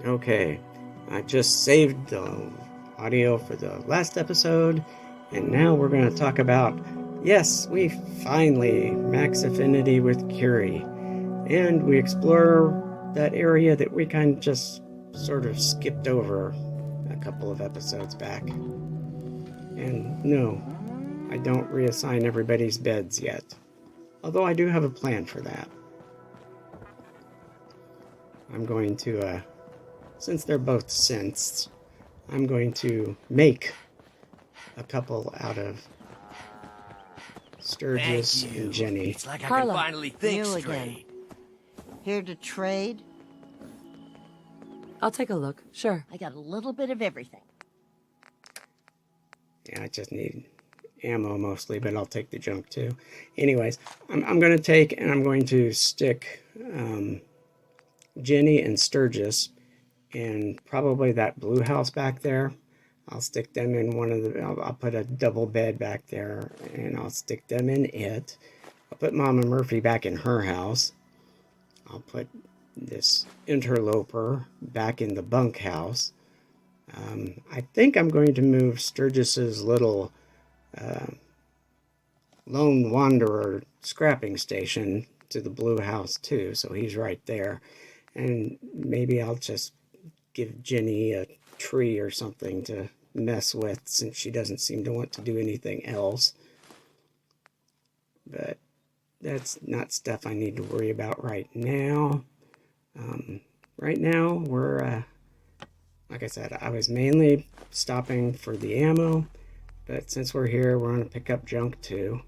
Okay, I just saved the audio for the last episode, and now we're going to talk about, yes, we finally max affinity with Curie, and we explore that area that we kind of just sort of skipped over a couple of episodes back. And no, I don't reassign everybody's beds yet, although I do have a plan for that. I'm going to, since they're both synths, I'm going to make a couple out of Sturgis and Jenny. It's like Carla, I can finally think you straight. again. Here to trade? I'll take a look, sure. I got a little bit of everything. Yeah, I just need ammo mostly, but I'll take the junk too. Anyways, I'm going to take and I'm going to stick Jenny and Sturgis and probably that blue house back there. I'll stick them in one of the, I'll put a double bed back there and I'll stick them in it. I'll put Mama Murphy back in her house. I'll put this interloper back in the bunkhouse. I think I'm going to move Sturgis's little lone wanderer scrapping station to the blue house too, so he's right there. And maybe I'll just give Jenny a tree or something to mess with, since she doesn't seem to want to do anything else. But that's not stuff I need to worry about right now. Right now, we're, like I said, I was mainly stopping for the ammo, but since we're here, we're going to pick up junk too.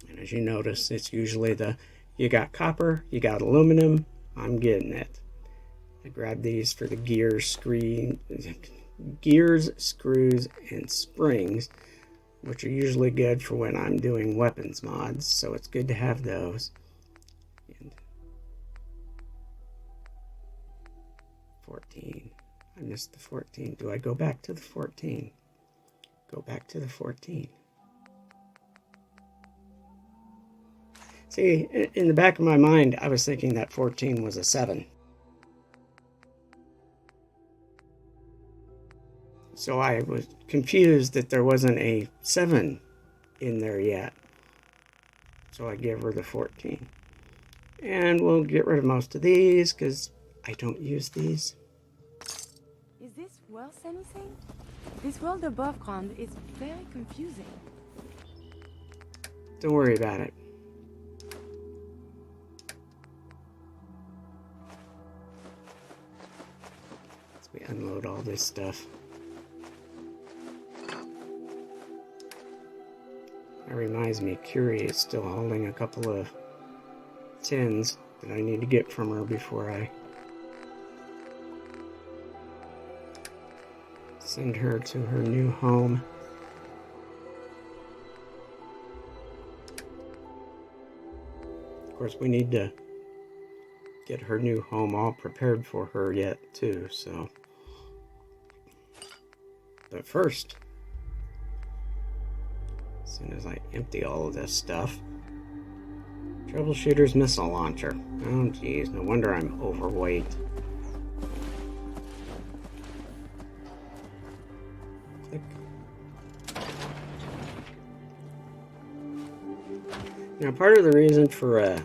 And as you notice, it's usually you got copper, you got aluminum, I'm getting it. I grabbed these for the gears, screws, and springs, which are usually good for when I'm doing weapons mods, so it's good to have those. And 14. I missed the 14. Do I go back to the 14? Go back to the 14. See, in the back of my mind, I was thinking that 14 was a 7. So I was confused that there wasn't a 7 in there yet. So I gave her the 14. And we'll get rid of most of these, because I don't use these. Is this worth anything? This world above ground is very confusing. Don't worry about it. As we unload all this stuff. That reminds me, Curie is still holding a couple of tins that I need to get from her before I send her to her new home. Of course, we need to get her new home all prepared for her yet, too, so. But first, as soon as I empty all of this stuff, troubleshooter's missile launcher. Oh, geez, no wonder I'm overweight. Click. Now, part of the reason for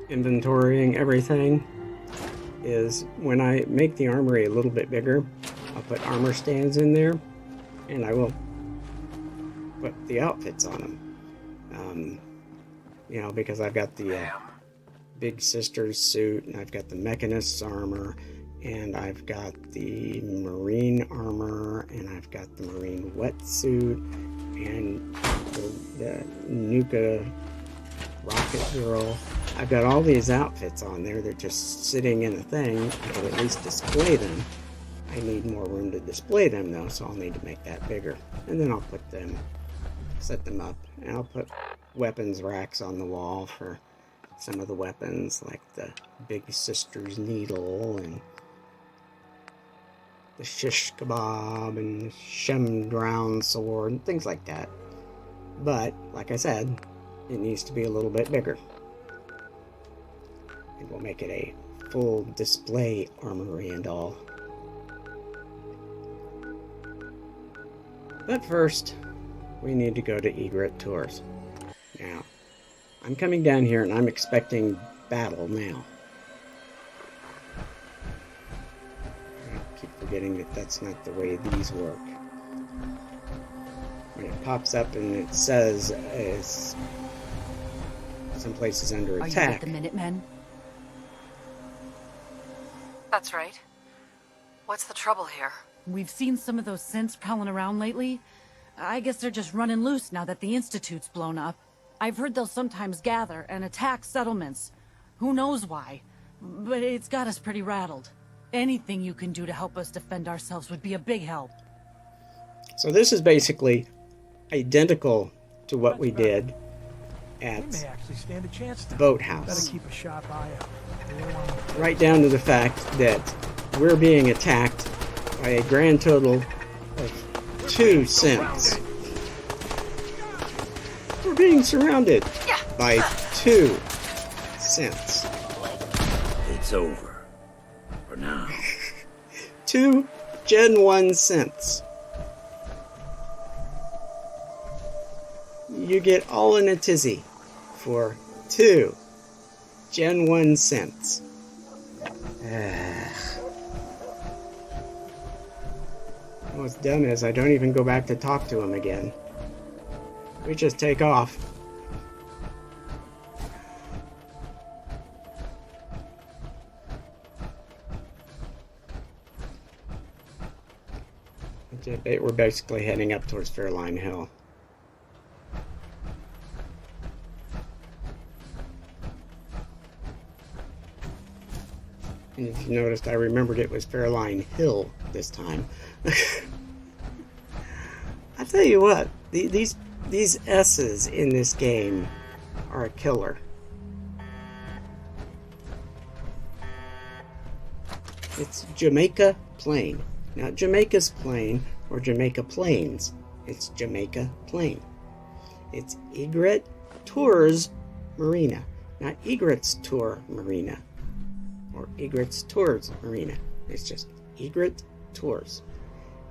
inventorying everything is when I make the armory a little bit bigger, I'll put armor stands in there, and I will put the outfits on them. You know, because I've got the Big Sister's suit, and I've got the Mechanist's armor, and I've got the Marine armor, and I've got the Marine wetsuit, and the Nuka Rocket Girl. I've got all these outfits on there. They're just sitting in a thing. I can at least display them. I need more room to display them, though, so I'll need to make that bigger. And then I'll put them, set them up, and I'll put weapons racks on the wall for some of the weapons, like the Big Sister's needle, and the shish kebab, and the shem drown sword, and things like that. But, like I said, it needs to be a little bit bigger. And we'll make it a full display armory and all. But first, we need to go to Egret Tours. Now, I'm coming down here and I'm expecting battle now. I keep forgetting that that's not the way these work. When it pops up and it says some place is under attack. Are you with the Minutemen? That's right. What's the trouble here? We've seen some of those synths prowling around lately. I guess they're just running loose now that the Institute's blown up. I've heard they'll sometimes gather and attack settlements. Who knows why? But it's got us pretty rattled. Anything you can do to help us defend ourselves would be a big help. So this is basically identical to what we did at We may actually stand a chance the now. boathouse. Better keep a sharp eye out. Right down to the fact that we're being attacked by a grand total of 2 synths. We're being surrounded by 2 synths. It's over. For now. 2 Gen 1 synths. You get all in a tizzy for 2 Gen 1 synths. What's done is I don't even go back to talk to him again. We just take off. We're basically heading up towards Fairline Hill. And if you noticed, I remembered it was Fairline Hill this time. I tell you what, these S's in this game are a killer. It's Jamaica Plain. Not Jamaica's Plain or Jamaica Plains. It's Jamaica Plain. It's Egret Tours Marina. Not Egret's Tour Marina. Or Egret's Tours Marina. It's just Egret Tours.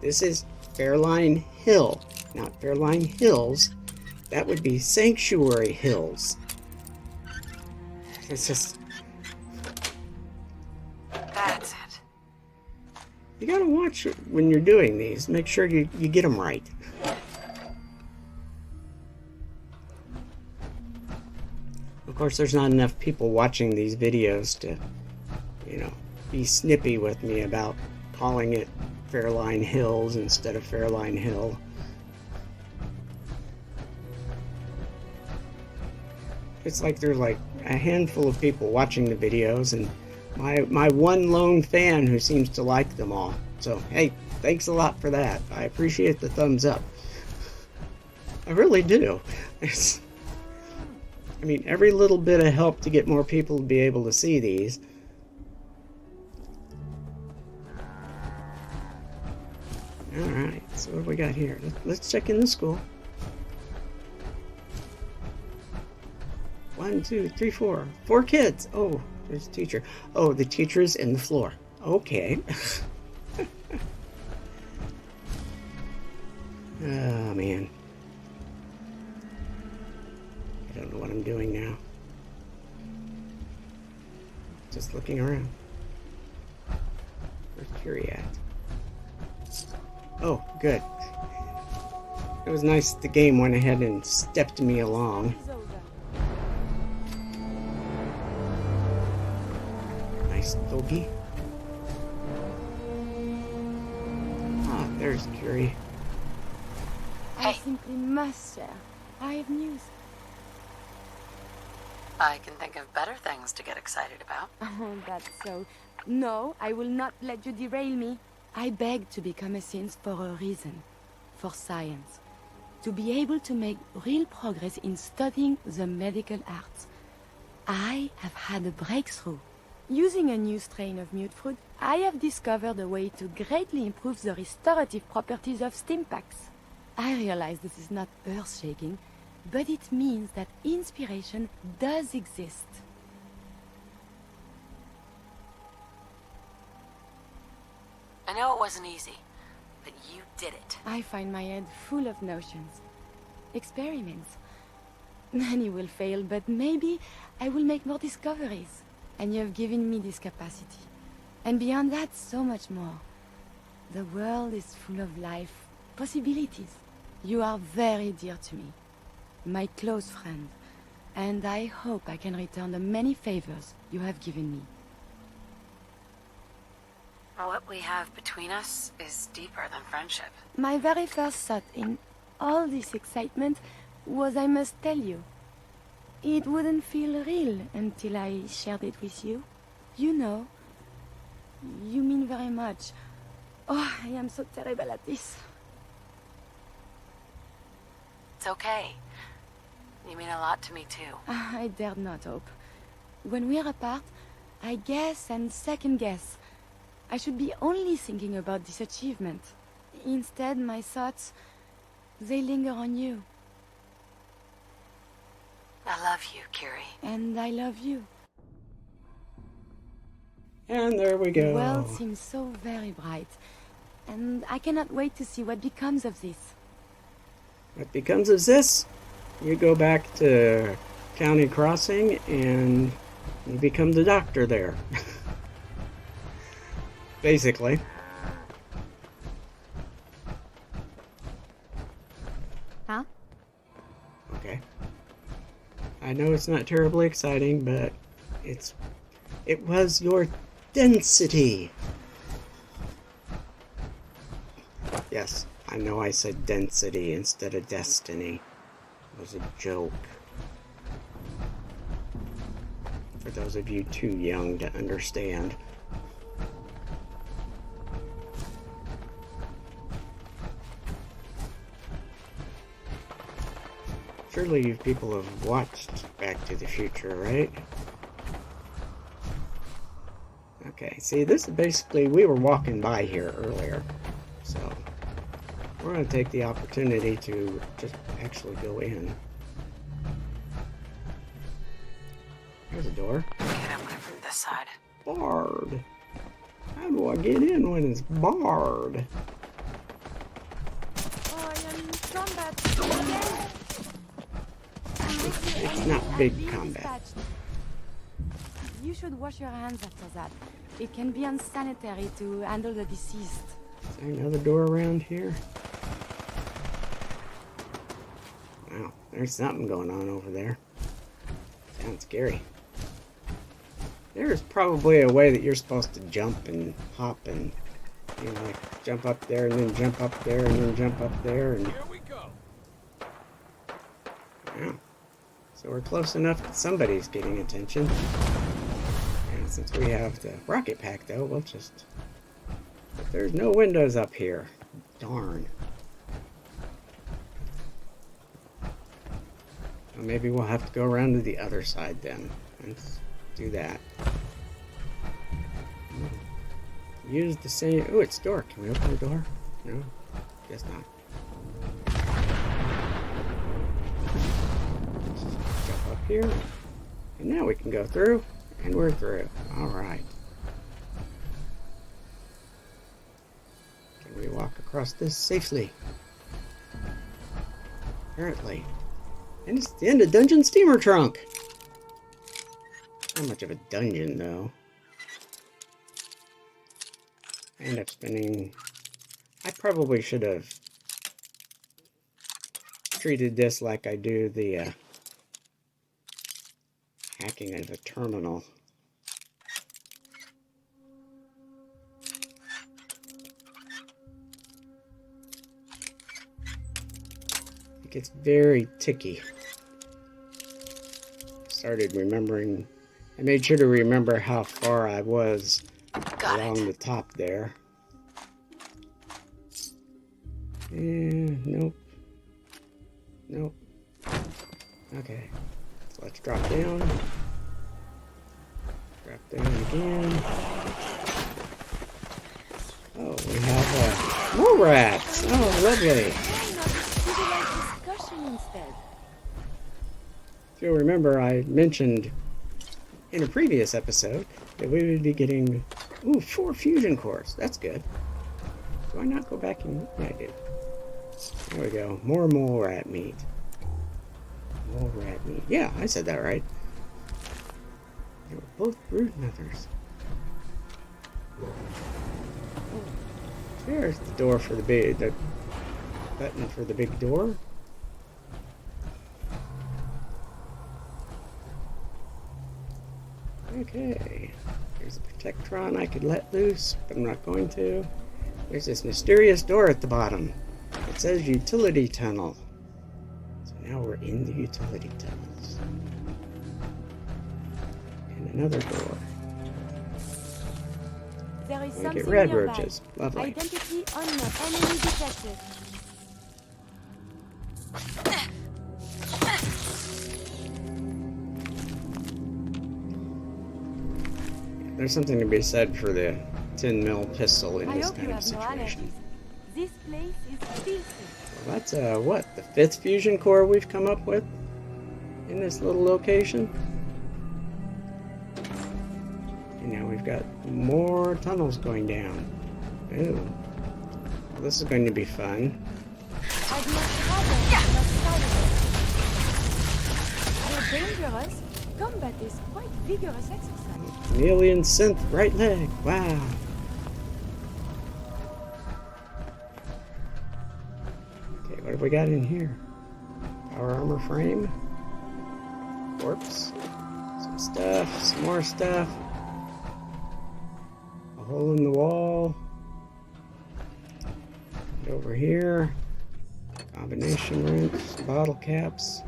This is Fairline Hill, not Fairline Hills. That would be Sanctuary Hills. It's just... That's it. You gotta watch it when you're doing these. Make sure you get them right. Of course, there's not enough people watching these videos to, be snippy with me about calling it Fairline Hills instead of Fairline Hill. It's like there's like a handful of people watching the videos and my one lone fan who seems to like them all. So, hey, thanks a lot for that. I appreciate the thumbs up. I really do. Every little bit of help to get more people to be able to see these. Alright, so what do we got here? Let's check in the school. 1, 2, 3, 4. 4 kids. Oh, there's a teacher. Oh, the teacher's in the floor. Okay. Oh, man. I don't know what I'm doing now. Just looking around. Where's Curie at? Oh, good. It was nice the game went ahead and stepped me along. Nice doggy. Ah, there's Curie. I simply must share. I have news. I can think of better things to get excited about. Oh, that's so. No, I will not let you derail me. I beg to become a synth for a reason. For science. To be able to make real progress in studying the medical arts. I have had a breakthrough. Using a new strain of mute fruit, I have discovered a way to greatly improve the restorative properties of stim packs. I realize this is not earth-shaking, but it means that inspiration does exist. I know it wasn't easy, but you did it. I find my head full of notions. Experiments. Many will fail, but maybe I will make more discoveries. And you have given me this capacity. And beyond that, so much more. The world is full of life, possibilities. You are very dear to me, my close friend, and I hope I can return the many favors you have given me. What we have between us is deeper than friendship. My very first thought in all this excitement was I must tell you. It wouldn't feel real until I shared it with you. You know, you mean very much. Oh, I am so terrible at this. It's okay. You mean a lot to me too. I dared not hope. When we're apart, I guess and second guess. I should be only thinking about this achievement. Instead, my thoughts, they linger on you. I love you, Curie. And I love you. And there we The go. world seems so very bright. And I cannot wait to see what becomes of this. What becomes of this? You go back to County Crossing and you become the doctor there. Basically. Huh? Okay. I know it's not terribly exciting, but it was your density. Yes, I know I said density instead of destiny. It was a joke. For those of you too young to understand. Surely you people have watched Back to the Future, right? Okay, see, this is basically, we were walking by here earlier, so we're going to take the opportunity to just actually go in. There's a door. Get open from this side. Barred. How do I get in when it's barred? Oh, I am in combat again. It's not big combat. You should wash your hands after that. It can be unsanitary to handle the deceased. Is there another door around here? Wow, there's something going on over there. Sounds scary. There's probably a way that you're supposed to jump and hop and, you know, like jump up there and then jump up there and then jump up there and... Here we go. Yeah. So we're close enough that somebody's getting attention. And since we have the rocket pack, though, we'll just... But there's no windows up here. Darn. Well, maybe we'll have to go around to the other side then. Let's do that. Use the same... Ooh, it's door. Can we open the door? No? Guess not. Jump up here. And now we can go through. And we're through. Alright. Can we walk across this safely? Apparently. And it's the end of Dungeon Steamer Trunk. Not much of a dungeon, though. I end up spending... I probably should have treated this like I do the hacking of a terminal. It gets very ticky. Started remembering... I made sure to remember how far I was along the top there. And nope. Nope. Okay. So let's drop down. Drop down again. Oh, we have more rats. Oh, lovely. Why not civilized discussion instead? If you'll remember, I mentioned in a previous episode that we would be getting 4 fusion cores. That's good. Do I not go back and... Yeah, I do. There we go. More mole rat meat. Mole rat meat. Yeah, I said that right. They were both brood mothers. There's the door for the button for the big door. Okay. There's a Protectron I could let loose, but I'm not going to. There's this mysterious door at the bottom. It says utility tunnel. So now we're in the utility tunnels. And another door. There is We something get red nearby. roaches. Lovely. Identity unknown. Enemy detected. There's something to be said for the 10mm pistol in I this hope you kind of have no situation. allergies. This place is filthy. Well, that's what, the 5th fusion core we've come up with in this little location? And now we've got more tunnels going down. Ooh. Well, this is going to be fun. I'd much rather not silence. They're dangerous. Combat is quite vigorous exercise. Chameleon synth right leg. Wow. Okay, what have we got in here? Power armor frame. Corpse. Some stuff. Some more stuff. A hole in the wall. And over here. Combination wrench. Bottle caps.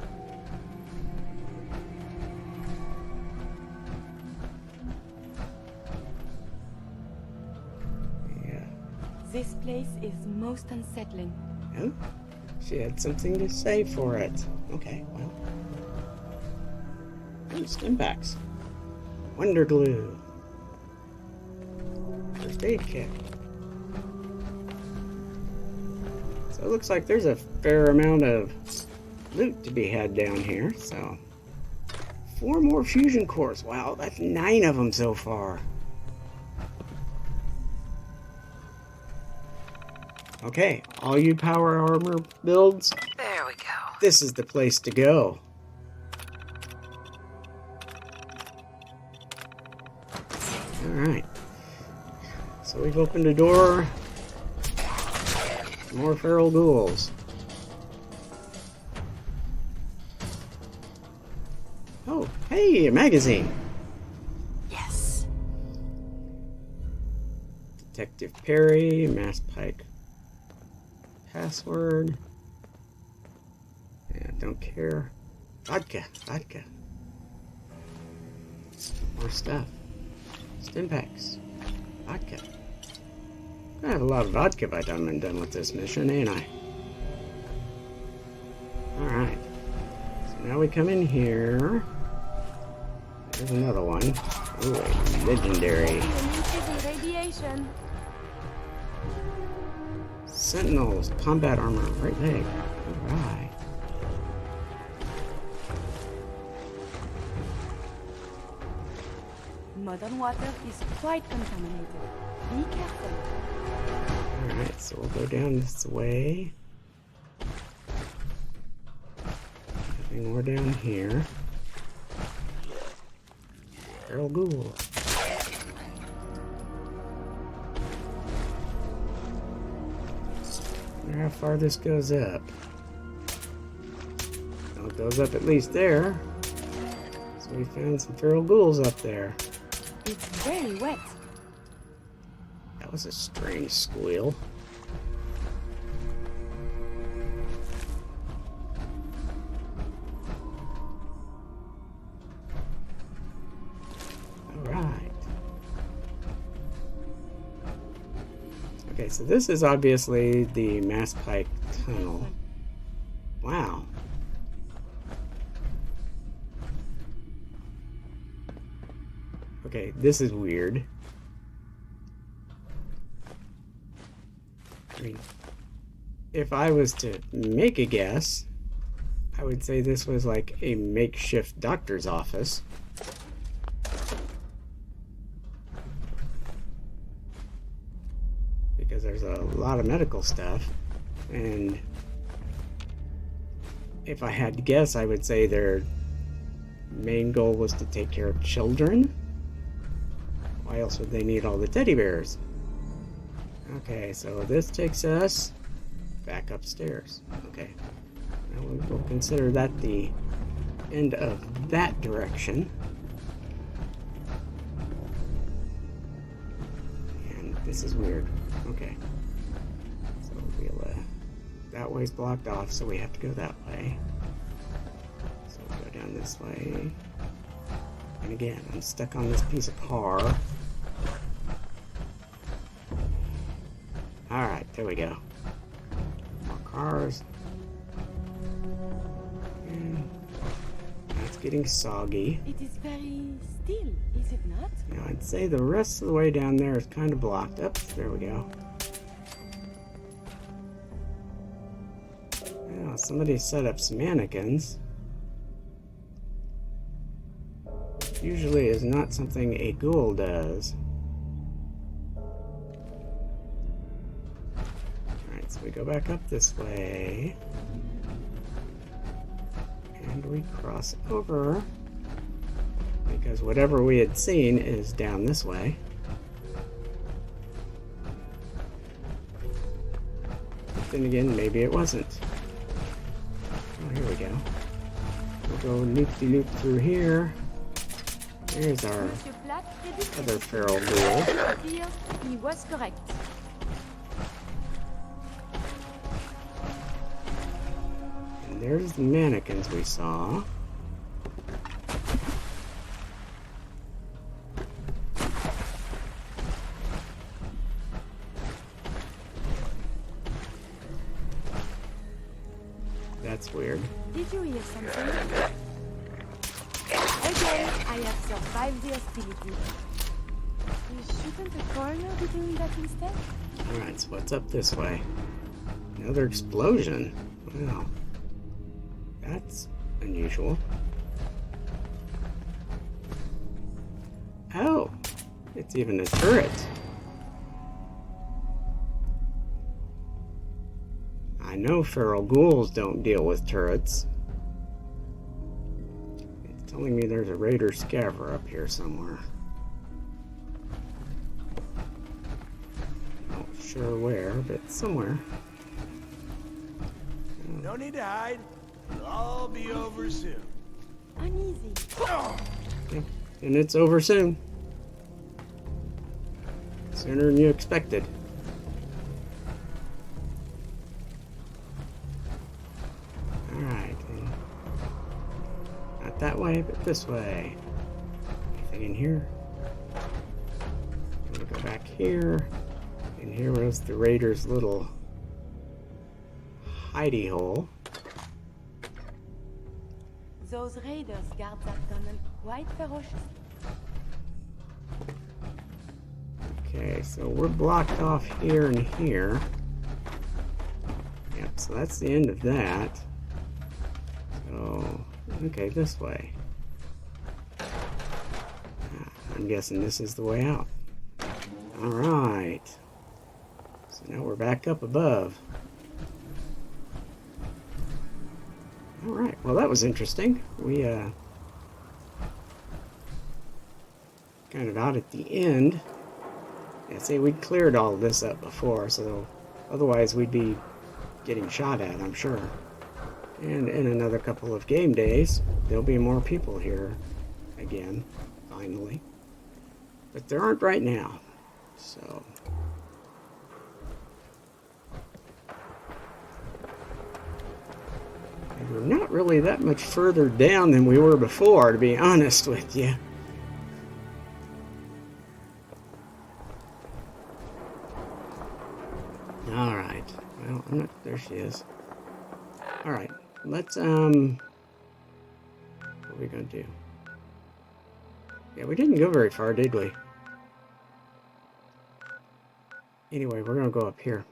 This place is most unsettling. Oh, she had something to say for it. Okay, well. Ooh, stim packs. Wonder glue. First aid kit. So it looks like there's a fair amount of loot to be had down here, so. 4 more fusion cores. Wow, that's 9 of them so far. Okay, all you power armor builds, There we go. this is the place to go. Alright. So we've opened a door. More feral ghouls. Oh, hey, a magazine. Yes. Detective Perry, Mass Pike. Password. Yeah, don't care. Vodka. More stuff. Stim packs. Vodka. I have a lot of vodka by the time I'm done with this mission, ain't I? Alright. So now we come in here. There's another one. Ooh, a legendary. Radiation. Sentinels, combat armor, right leg. Alright. Modern water is quite contaminated. Be careful. Alright, so we'll go down this way. Nothing more down here. Feral ghoul. Wonder how far this goes up. Well, it goes up at least there. So we found some feral ghouls up there. It's very wet. That was a strange squeal. Alright. Okay, so this is obviously the Mass Pike tunnel. Wow. Okay, this is weird. I mean, if I was to make a guess, I would say this was like a makeshift doctor's office. Because there's a lot of medical stuff, and if I had to guess, I would say their main goal was to take care of children. Why else would they need all the teddy bears? Okay, so this takes us back upstairs. Okay, now we'll consider that the end of that direction. And this is weird. Okay, so we'll that way's blocked off, so we have to go that way. So we'll go down this way. And again, I'm stuck on this piece of car. Alright, there we go. More cars. And it's getting soggy. It is very still, is it not? Now I'd say the rest of the way down there is kind of blocked up. There we go. Yeah, somebody set up some mannequins. Usually is not something a ghoul does. Alright, so we go back up this way. And we cross over. Because whatever we had seen is down this way. But then again, maybe it wasn't. Oh, here we go. We'll go loop-de-loop through here. There's our other feral ghoul. He was correct. And there's the mannequins we saw. That's weird. Did you hear something? Again, I have survived the hostility. Shouldn't the coroner be doing that instead? Alright, so what's up this way? Another explosion. Wow. That's unusual. Oh! It's even a turret. I know feral ghouls don't deal with turrets. It's telling me there's a raider scaver up here somewhere. Not sure where, but somewhere. No need to hide. It'll all be over soon. Uneasy. Okay. And it's over soon. Sooner than you expected. Alright. Not that way, but this way. Anything in here? I'm gonna go back here. And here was the raider's little hidey hole. Those raiders guard that tunnel quite ferociously. Okay, so we're blocked off here and here. Yep, so that's the end of that. So, okay, this way. I'm guessing this is the way out. Alright. So now we're back up above. Alright, well that was interesting. We, kind of out at the end. Yeah, see, we'd cleared all this up before, so otherwise we'd be getting shot at, I'm sure. And in another couple of game days, there'll be more people here again, finally. But there aren't right now, so... And we're not really that much further down than we were before, to be honest with you. Alright, well, I'm not, there she is. Alright, let's, what are we gonna do? Yeah, we didn't go very far, did we? Anyway, we're gonna go up here.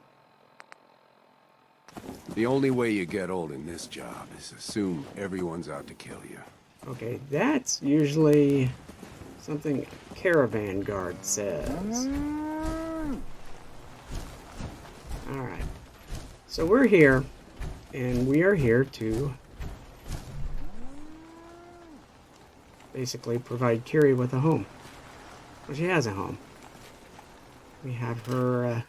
The only way you get old in this job is assume everyone's out to kill you. Okay, that's usually something Caravan Guard says. Alright. So we're here, and we are here to basically provide Curie with a home. Well, she has a home. We have her,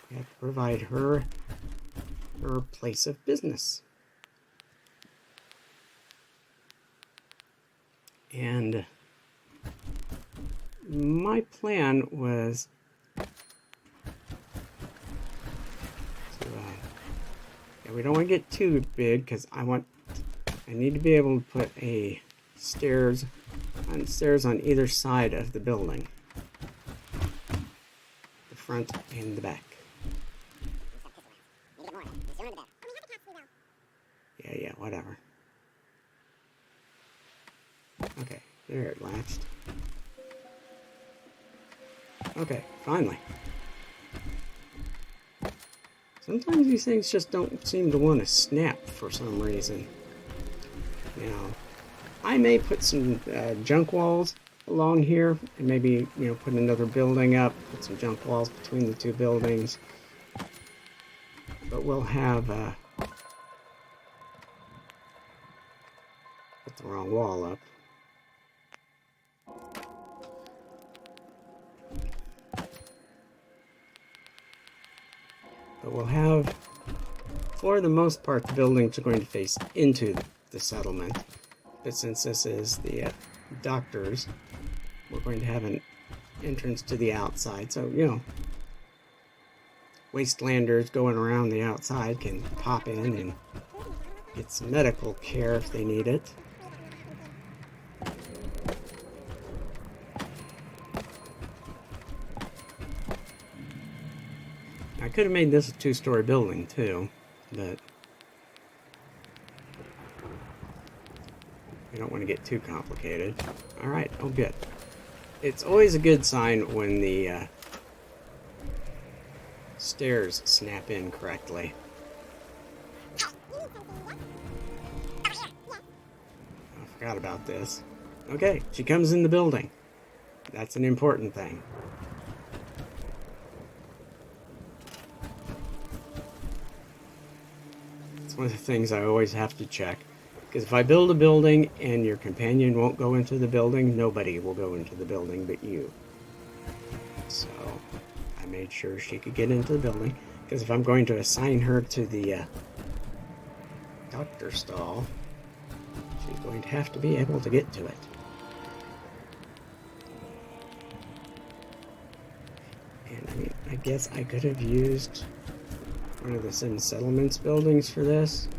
we have to provide her place of business. And my plan was to, yeah, we don't want to get too big because I need to be able to put stairs on either side of the building, the front and the back. Yeah, whatever. Okay, there it latched. Okay, finally. Sometimes these things just don't seem to want to snap for some reason. Now, I may put some junk walls along here, and maybe, put another building up, put some junk walls between the two buildings. But we'll have, put the wrong wall up. But we'll have, for the most part, the buildings are going to face into the settlement. But since this is the doctors, we're going to have an entrance to the outside. So, wastelanders going around the outside can pop in and get some medical care if they need it. I could have made this a two-story building too, but we don't want to get too complicated. Alright, oh good. It's always a good sign when the stairs snap in correctly. I forgot about this. Okay, she comes in the building. That's an important thing. One of the things I always have to check, because if I build a building and your companion won't go into the building, nobody will go into the building but you. So I made sure she could get into the building, because if I'm going to assign her to the doctor stall, she's going to have to be able to get to it. And I guess I could have used one of the Sin Settlements buildings for this.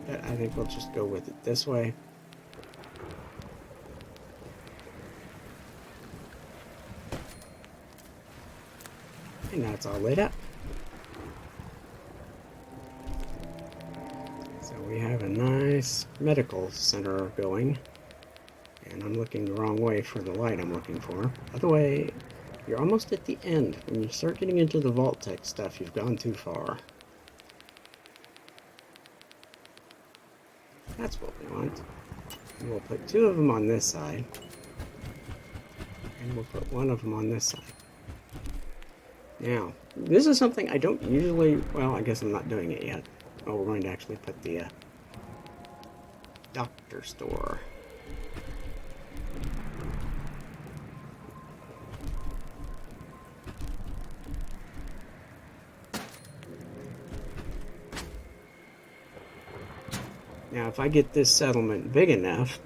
But I think we'll just go with it this way. And now it's all lit up. So we have a nice medical center going. And I'm looking the wrong way for the light I'm looking for. Other way. You're almost at the end. When you start getting into the vault tech stuff, you've gone too far. That's what we want. And we'll put two of them on this side. And we'll put one of them on this side. Now, this is something I don't usually... Well, I guess I'm not doing it yet. Oh, we're going to actually put the doctor store. Now, if I get this settlement big enough,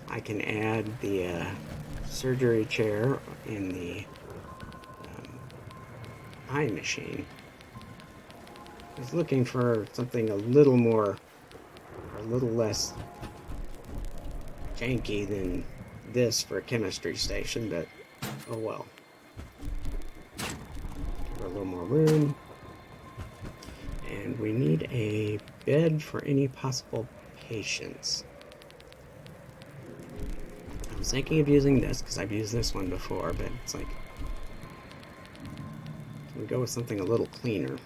I can add the surgery chair in the eye machine. I was looking for something a little more, or a little less janky than this for a chemistry station, but oh well. Give her a little more room. And we need a bed for any possible patients. I was thinking of using this because I've used this one before, but it's like we go with something a little cleaner.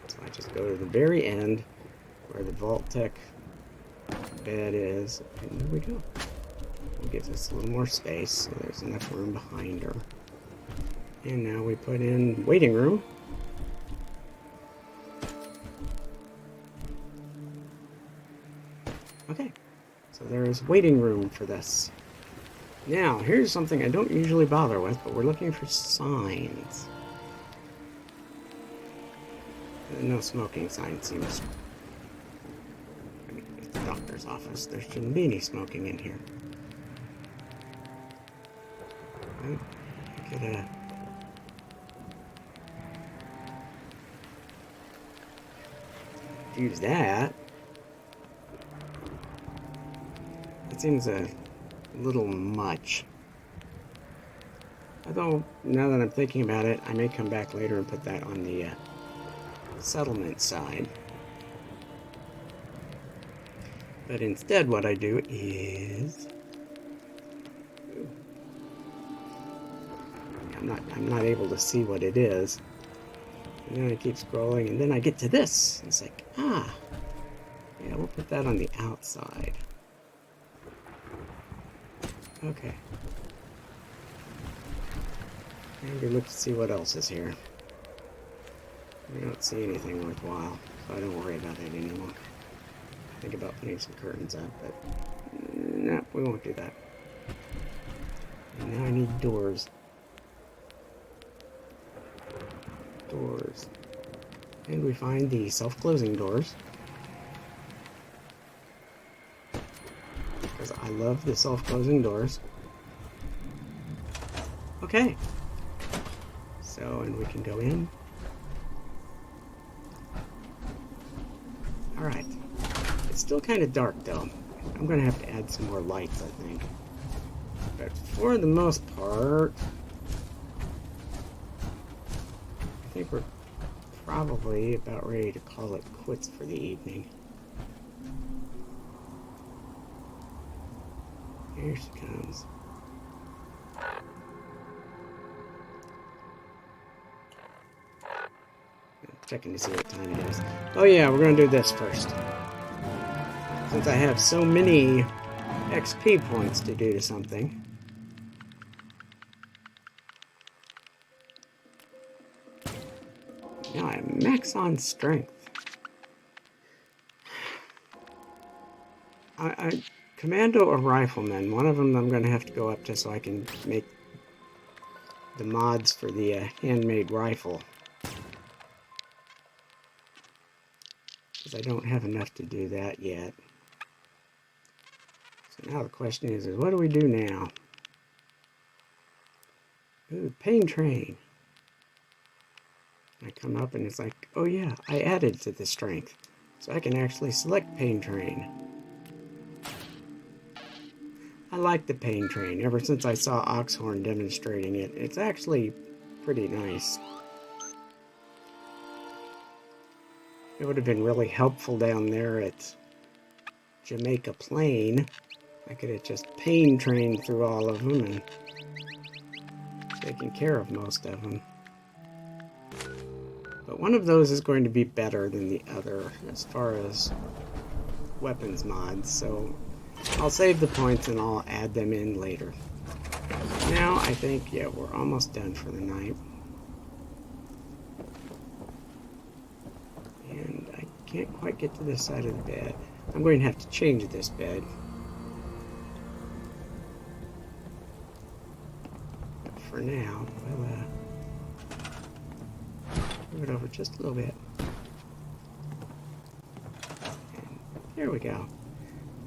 So I just go to the very end where the Vault-Tec bed is, and there we go. It gives us a little more space, so there's enough room behind her. And now we put in waiting room. Okay, so there is waiting room for this. Now, here's something I don't usually bother with, but we're looking for signs. No smoking sign seems... I mean, it's the doctor's office. There shouldn't be any smoking in here. I could, use that. It seems a little much. Although, now that I'm thinking about it, I may come back later and put that on the settlement side. But instead what I do is... I'm not able to see what it is. And then I keep scrolling, and then I get to this. It's like, yeah, we'll put that on the outside. Okay. And we look to see what else is here. We don't see anything worthwhile, so I don't worry about it anymore. Think about putting some curtains up, but no, we won't do that. And now I need doors. Doors. And we find the self-closing doors. Because I love the self-closing doors. Okay. So, and we can go in. Alright. It's still kind of dark though. I'm going to have to add some more lights, I think. But for the most part, I think we're probably about ready to call it quits for the evening. Here she comes. Checking to see what time it is. Oh yeah, we're going to do this first. Since I have so many XP points to do to something. Now I'm max on strength. I commando or rifleman. One of them I'm going to have to go up to so I can make the mods for the handmade rifle. Because I don't have enough to do that yet. So now the question is what do we do now? Ooh, pain train. I come up and it's like, oh yeah, I added to the strength. So I can actually select pain train. I like the pain train. Ever since I saw Oxhorn demonstrating it, it's actually pretty nice. It would have been really helpful down there at Jamaica Plain. I could have just pain trained through all of them and taken care of most of them. But one of those is going to be better than the other as far as weapons mods, so I'll save the points and I'll add them in later. Now I think, yeah, we're almost done for the night. And I can't quite get to this side of the bed. I'm going to have to change this bed. But for now, we'll move it over just a little bit. And there we go.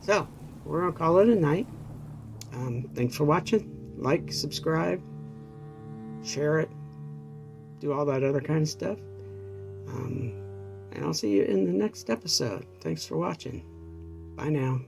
So, we're going to call it a night. Thanks for watching. Like, subscribe, share it, do all that other kind of stuff. And I'll see you in the next episode. Thanks for watching. Bye now.